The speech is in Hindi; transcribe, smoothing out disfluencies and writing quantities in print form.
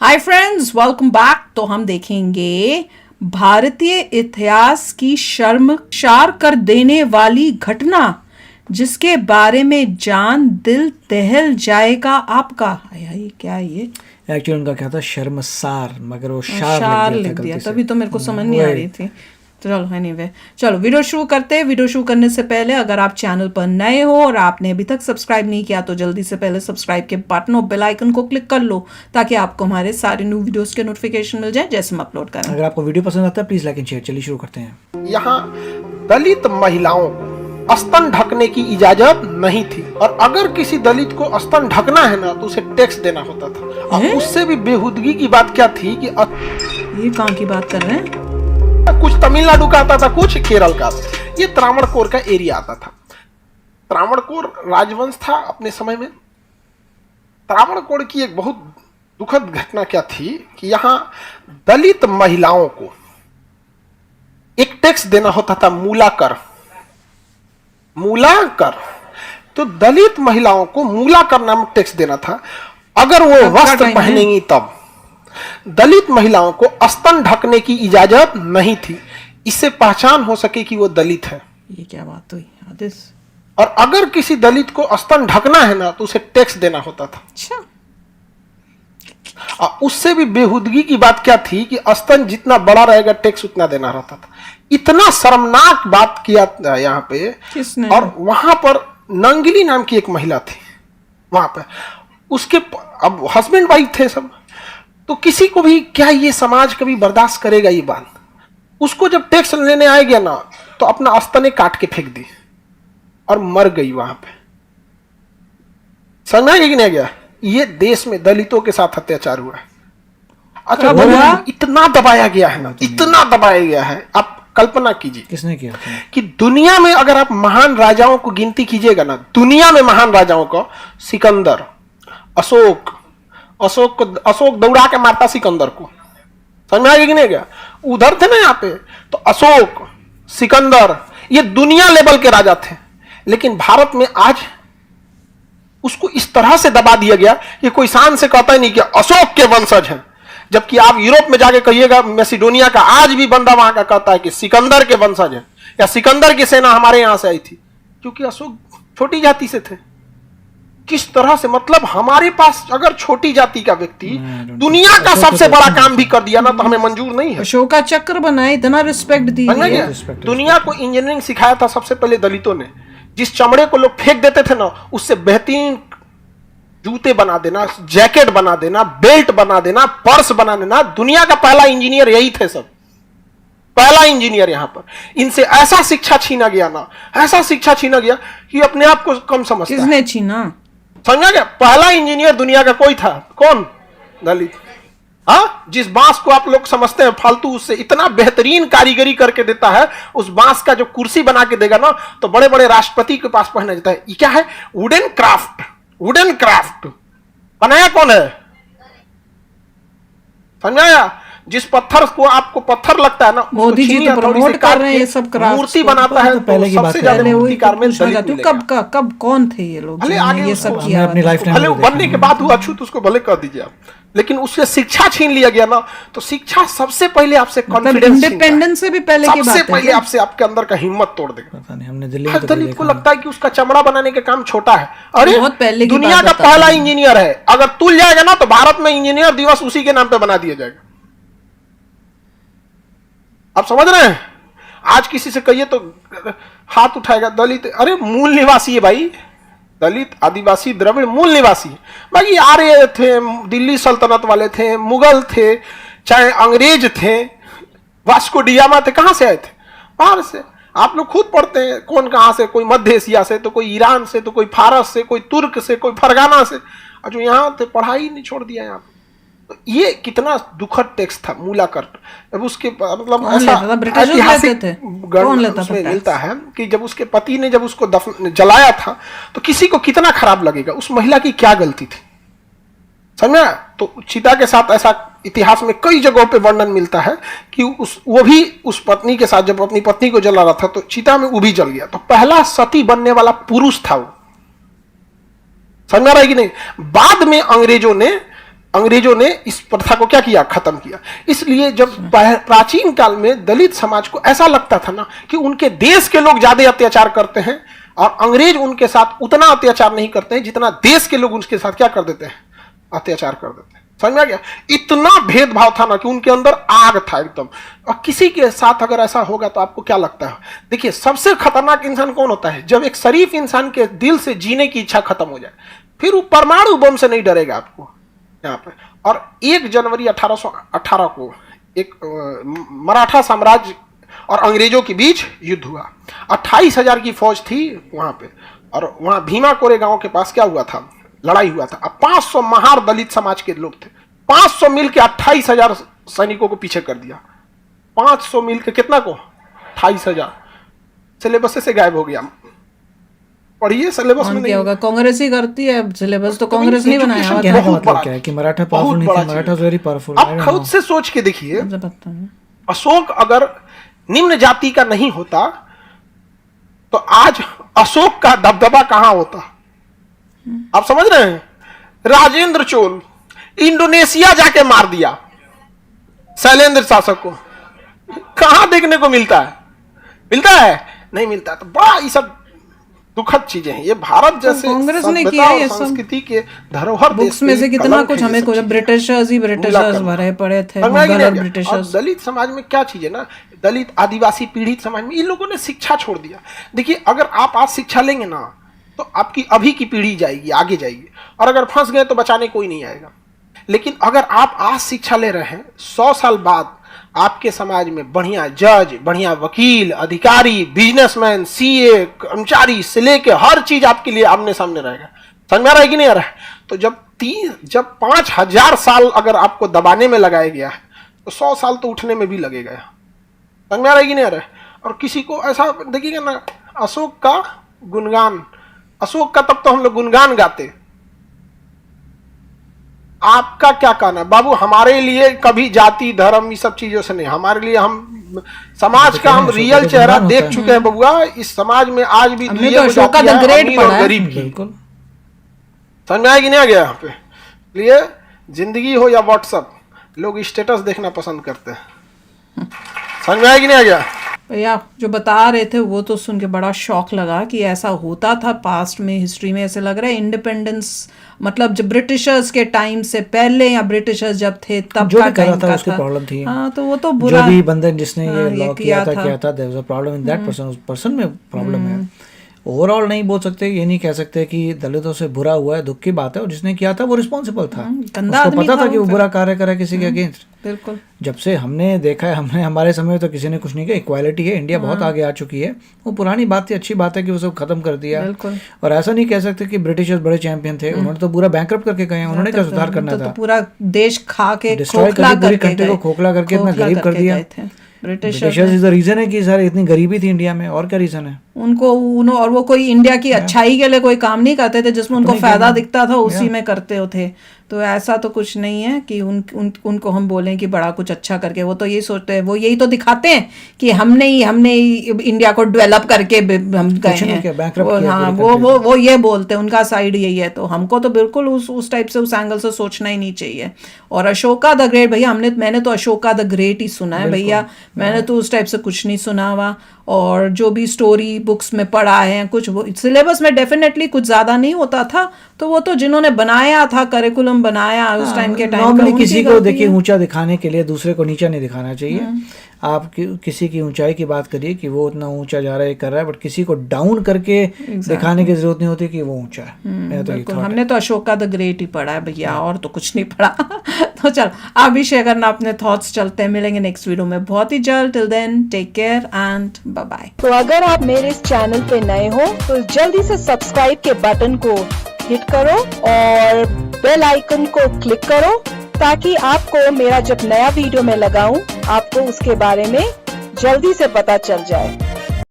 Hi friends, welcome back. तो हम देखेंगे भारतीय इतिहास की शर्मसार कर देने वाली घटना जिसके बारे में जान दिल दहल जाएगा आपका। हाय क्या ये एक्चुअली उनका क्या था, शर्मसार, मगर वो शार शार लिख लिख दिया दिया, था तभी तो मेरे को समझ नहीं आ रही थी। तो चलो एनीवे, चलो वीडियो शुरू करते हैं। वीडियो शुरू करने से पहले अगर आप चैनल पर नए हो और आपने अभी तक सब्सक्राइब नहीं किया तो जल्दी से पहले सब्सक्राइब के बटन और बेल आइकन को क्लिक कर लो ताकि आपको हमारे सारे न्यू वीडियोस के नोटिफिकेशन मिल जाए जैसे हम अपलोड करें। अगर आपको वीडियो पसंद आता है प्लीज लाइक एंड शेयर। चलिए शुरू करते हैं। यहाँ दलित महिलाओं को स्तन ढकने की इजाजत नहीं थी, और अगर किसी दलित को स्तन ढकना है ना तो उसे टैक्स देना होता था। और उससे भी बेहूदगी की बात क्या थी कि ये कहाँ की बात कर रहे हैं? कुछ तमिलनाडु का आता था, कुछ केरल का। ये त्रावणकोर का एरिया आता था। त्रावणकोर राजवंश था अपने समय में। त्रावणकोर की एक बहुत दुखद घटना क्या थी कि यहाँ दलित महिलाओं को एक टैक्स देना होता था, मूला कर। मूला कर, तो दलित महिलाओं को मूला कर नामक टैक्स देना था अगर वो वस्त्र पहनेंगी तब। दलित महिलाओं को स्तन ढकने की इजाजत नहीं थी, इससे पहचान हो सके कि वो दलित है। ये क्या बात हुई आदिश? और अगर किसी दलित को स्तन ढकना है ना तो उसे टैक्स देना होता था। अच्छा, और उससे भी बेहूदगी की बात क्या थी कि स्तन जितना बड़ा रहेगा टैक्स उतना देना रहता था। इतना शर्मनाक बात किया यहाँ पे। किसने? और वहां पर नंगिली नाम की एक महिला थी वहां पे। उसके अब हस्बैंड वाइफ थे सब, तो किसी को भी क्या ये समाज कभी बर्दाश्त करेगा ये बात? उसको जब टैक्स लेने आए गया ना तो अपना स्तने काट के फेंक दी और मर गई वहां पे। समझ में नहीं गया? ये देश में दलितों के साथ अत्याचार हुआ है। अच्छा, इतना दबाया गया है ना, इतना दबाया गया है। आप कल्पना कीजिए किसने किया था? कि दुनिया में अगर आप महान राजाओं को गिनती कीजिएगा ना, दुनिया में महान राजाओं को, सिकंदर, अशोक दौड़ा के मारता सिकंदर को। समझ में आ गया कि नहीं गया? उधर थे ना यहाँ पे, तो अशोक, सिकंदर, ये दुनिया लेवल के राजा थे। लेकिन भारत में आज उसको इस तरह से दबा दिया गया कि कोई शान से कहता ही नहीं कि अशोक के वंशज हैं। जबकि आप यूरोप में जाके कहिएगा, मैसिडोनिया का आज भी बंदा वहां का कहता है कि सिकंदर के वंशज हैं, या सिकंदर की सेना हमारे यहां से आई थी, क्योंकि अशोक छोटी जाति से थे। किस तरह से, मतलब हमारे पास अगर छोटी जाति का व्यक्ति दुनिया का सबसे बड़ा काम भी कर दिया ना तो हमें मंजूर नहीं है। अशोका चक्र बनाए, इतना रिस्पेक्ट दी है। दुनिया को इंजीनियरिंग सिखाया था सबसे पहले दलितों ने। जिस चमड़े को लोग फेंक देते थे ना, उससे बेहतरीन जूते बना देना, जैकेट बना देना, बेल्ट बना देना, पर्स बना देना। दुनिया का पहला इंजीनियर यही थे सब, पहला इंजीनियर यहाँ पर। इनसे ऐसा शिक्षा छीना गया ना, ऐसा शिक्षा छीना गया कि अपने आप को कम समझता है। किसने छीना? समझा गया? पहला इंजीनियर दुनिया का कोई था, कौन? दलित। हाँ, जिस बांस को आप लोग समझते हैं फालतू, उससे इतना बेहतरीन कारीगरी करके देता है। उस बांस का जो कुर्सी बना के देगा ना तो बड़े बड़े राष्ट्रपति के पास पहना जाता है। ये क्या है? Wooden craft. वुडन क्राफ्ट बनाया कौन है? समझाया? जिस पत्थर को आपको पत्थर लगता है ना, मोदी जी तो प्रमोट कर रहे हैं ये सब क्राफ्ट। मूर्ति बनाता है, पहले की बात सबसे ज्यादा मूर्तिकार में कब कौन थे ये लोग? भले आगे ये सब किया अपनी लाइफ भले बनने के बाद हुआ छूत, उसको भले कर दीजिए आप, लेकिन उससे शिक्षा छीन लिया गया ना। तो शिक्षा सबसे पहले आपसे कॉन्फिडेंस, इंडिपेंडेंस से भी पहले की बात है। सबसे पहले आपसे आपके अंदर का हिम्मत तोड़ देगा। पता नहीं, हमने दिल्ली हर दलित को लगता है कि उसका चमड़ा बनाने का काम छोटा है। अरे बहुत पहले की दुनिया बात का बता पहला इंजीनियर है। अगर तुल जाएगा ना तो भारत में इंजीनियर दिवस उसी के नाम पे बना दिया जाएगा। आप समझ रहे हैं? आज किसी से कहिए तो हाथ उठाएगा दलित। अरे मूल निवासी है भाई, दलित, आदिवासी, द्रविड़ मूल निवासी है। बाकी आर्य थे, दिल्ली सल्तनत वाले थे, मुगल थे, चाहे अंग्रेज थे, वास्को डिगामा थे, कहां से आए थे? बाहर से। आप लोग खुद पढ़ते हैं कौन कहां से, कोई मध्य एशिया से, तो कोई ईरान से, तो कोई फारस से, कोई तुर्क से, कोई फरगाना से, और जो यहां थे पढ़ाई नहीं छोड़ दिया यहाँ। तो ये कितना दुखद टैक्स था, मूला कर। अब उसके मतलब ऐसा ऐतिहासिक उसमें मिलता है कि जब उसके पति ने जब उसको जलाया था तो किसी को कितना खराब लगेगा। उस महिला की क्या गलती थी? समझा? तो चिता के साथ ऐसा इतिहास में कई जगहों पे वर्णन मिलता है कि वो भी उस पत्नी के साथ जब अपनी पत्नी को जला रहा था तो चिता में वो भी जल गया। तो पहला सती बनने वाला पुरुष था वो। समझ रहा है कि नहीं? बाद में अंग्रेजों ने अंग्रेजों ने इस प्रथा को क्या किया, खत्म किया। इसलिए जब प्राचीन काल में दलित समाज को ऐसा लगता था ना कि उनके देश के लोग ज्यादा अत्याचार करते हैं और अंग्रेज उनके साथ उतना अत्याचार नहीं करते हैं जितना देश के लोग उनके साथ क्या कर देते हैं, अत्याचार कर देते हैं। समझ में आ गया? इतना भेदभाव था ना कि उनके अंदर आग था एकदम। और किसी के साथ अगर ऐसा होगा तो आपको क्या लगता है? देखिए, सबसे खतरनाक इंसान कौन होता है? जब एक शरीफ इंसान के दिल से जीने की इच्छा खत्म हो जाए, फिर वो परमाणु बम से नहीं डरेगा आपको यहाँ पे। और 1 जनवरी 1818 को एक मराठा साम्राज्य और अंग्रेजों के बीच युद्ध हुआ। 28,000 की फौज थी वहां पे, और वहां भीमा कोरे गांव के पास क्या हुआ था, लड़ाई हुआ था। अब 500 महार दलित समाज के लोग थे, 500 मिलकर 28,000 सैनिकों को पीछे कर दिया। 500 मिलकर कितना को, 28,000। सिलेबस से गायब हो गया। पढ़िए, सिलेबस में नहीं होगा। कांग्रेस ही करती है सिलेबस, तो कांग्रेस नहीं बनाया हुआ। कहने का मतलब क्या है कि मराठा पावरफुल नहीं थे, मराठा वेरी पावरफुल। आप खुद से सोच के देखिए, अशोक अगर निम्न जाति का नहीं होता तो आज अशोक का दबदबा कहां होता? आप समझ रहे हैं? राजेंद्र चोल इंडोनेशिया जाके मार दिया शैलेंद्र शासक को। कहां देखने को मिलता है? मिलता है? नहीं मिलता। तो बड़ा ये सब दुखद चीजें हैं। ये भारत जैसे कांग्रेस ने किया ये सब, संस्कृति के धरोहर बुक्स में से कितना कुछ हमें को ब्रिटिशर्स भरे पड़े थे, मुगल और ब्रिटिशर्स। दलित समाज में क्या चीज है ना, दलित आदिवासी पीड़ित समाज में इन लोगों ने शिक्षा छोड़ दिया। देखिए, अगर आप आज शिक्षा लेंगे ना तो आपकी अभी की पीढ़ी जाएगी, आगे जाएगी, और अगर फंस गए तो बचाने कोई नहीं आएगा। लेकिन अगर आप आज शिक्षा ले रहे हैं, 100 साल बाद आपके समाज में बढ़िया जज, बढ़िया वकील, अधिकारी, बिजनेसमैन, सीए, कर्मचारी से लेके हर चीज आपके लिए आमने सामने रहेगा। समझ में आ रहा है कि नहीं आ रहा है? तो जब 5,000 साल अगर आपको दबाने में लगाया गया है तो 100 साल तो उठने में भी लगेगा। समझ में आ रहा है कि नहीं आ रहा है? और किसी को ऐसा देखिएगा ना, अशोक का गुणगान, अशोक का तब तो हम लोग गुणगान गाते। आपका क्या कहना है बाबू? हमारे लिए कभी जाति धर्म ये सब चीजों से नहीं, हमारे लिए हम समाज का हम रियल चेहरा देख चुके हैं बबुआ। इस समाज में आज भी अशोक का द ग्रेट पढ़ा है, गरीब की। समझ में आया कि नहीं आ गया? यहाँ पे लिए जिंदगी हो या व्हाट्सएप, लोग स्टेटस देखना पसंद करते हैं। समझ में आया कि नहीं आ गया? भैया जो बता रहे थे वो तो सुन के बड़ा शौक लगा कि ऐसा होता था पास्ट में, हिस्ट्री में। ऐसे लग रहा है इंडिपेंडेंस मतलब जब ब्रिटिशर्स के टाइम से पहले या ब्रिटिशर्स जब थे तब जो का भी कर रहा टाइम था का उसकी था। प्रॉब्लम थी। हाँ, तो वो तो बुरा, जो भी बंदे जिसने ये ये लॉ किया था there was a problem in that person, उस पर्सन में प्रॉब्लम है। ओवरऑल नहीं बोल सकते, ये नहीं कह सकते कि दलितों से बुरा हुआ है, दुख की बात है। और जिसने किया था वो रिस्पॉन्सिबल था, उसको पता था कि वो बुरा कार्य करा किसी के अगेंस्ट। बिल्कुल। जब से हमने देखा है, हमने हमारे समय में तो किसी ने कुछ नहीं किया। इक्वालिटी है, इंडिया बहुत आगे आ चुकी है। वो पुरानी बात थी, अच्छी बात है कि वो सब खत्म कर दिया। और ऐसा नहीं कह सकते कि ब्रिटिशर्स बड़े चैंपियन थे, उन्होंने तो पूरा बैंकरप्ट करके गए, उन्होंने क्या सुधार करना था? पूरा देश खा के डिस्ट्रॉय करके पूरी कंट्री को खोखला करके इतना गरीब कर दिया। ब्रिटिशर्स इज द रीजन है कि सारे इतनी गरीबी थी इंडिया में। और क्या रीजन है उनको? और वो कोई इंडिया की अच्छाई के लिए कोई काम नहीं करते थे, जिसमें उनको फायदा दिखता था उसी में करते थे। तो ऐसा तो कुछ नहीं है कि उनको हम बोलें कि बड़ा कुछ अच्छा करके। वो तो यही सोचते हैं, वो यही तो दिखाते हैं कि हमने ही इंडिया को डेवलप करके हम गए हैं। हाँ, वो ये बोलते हैं, उनका साइड यही है। तो हमको तो बिल्कुल उस टाइप से, उस एंगल से सोचना ही नहीं चाहिए। और अशोका द ग्रेट भैया, मैंने तो अशोका द ग्रेट ही सुना है भैया, मैंने तो उस टाइप से कुछ नहीं सुना हुआ। और जो भी स्टोरी बुक्स में पढ़ा है कुछ, वो सिलेबस में डेफिनेटली कुछ ज्यादा नहीं होता था। तो वो तो जिन्होंने बनाया था, करिकुलम बनाया उस टाइम के टाइम, नॉर्मली किसी को देखिए ऊंचा दिखाने के लिए दूसरे को नीचा नहीं दिखाना चाहिए। आप किसी की ऊंचाई की बात करिए कि वो इतना ऊंचा जा रहा है, कर रहा है, बट किसी को डाउन करके दिखाने की जरूरत नहीं होती कि वो ऊंचा है। तो हमने तो अशोका द ग्रेट ही पढ़ा है भैया, और तो कुछ नहीं पढ़ा। तो चल आप भी शेयर करना अपने थॉट्स। चलते हैं, मिलेंगे नेक्स्ट वीडियो में बहुत ही जल्द। Till then take care and bye bye. तो अगर आप मेरे इस चैनल पे नए हो तो जल्दी से सब्सक्राइब के बटन को हिट करो और बेल आइकन को क्लिक करो, ताकि आपको मेरा जब नया वीडियो मैं लगाऊं आपको उसके बारे में जल्दी से पता चल जाए।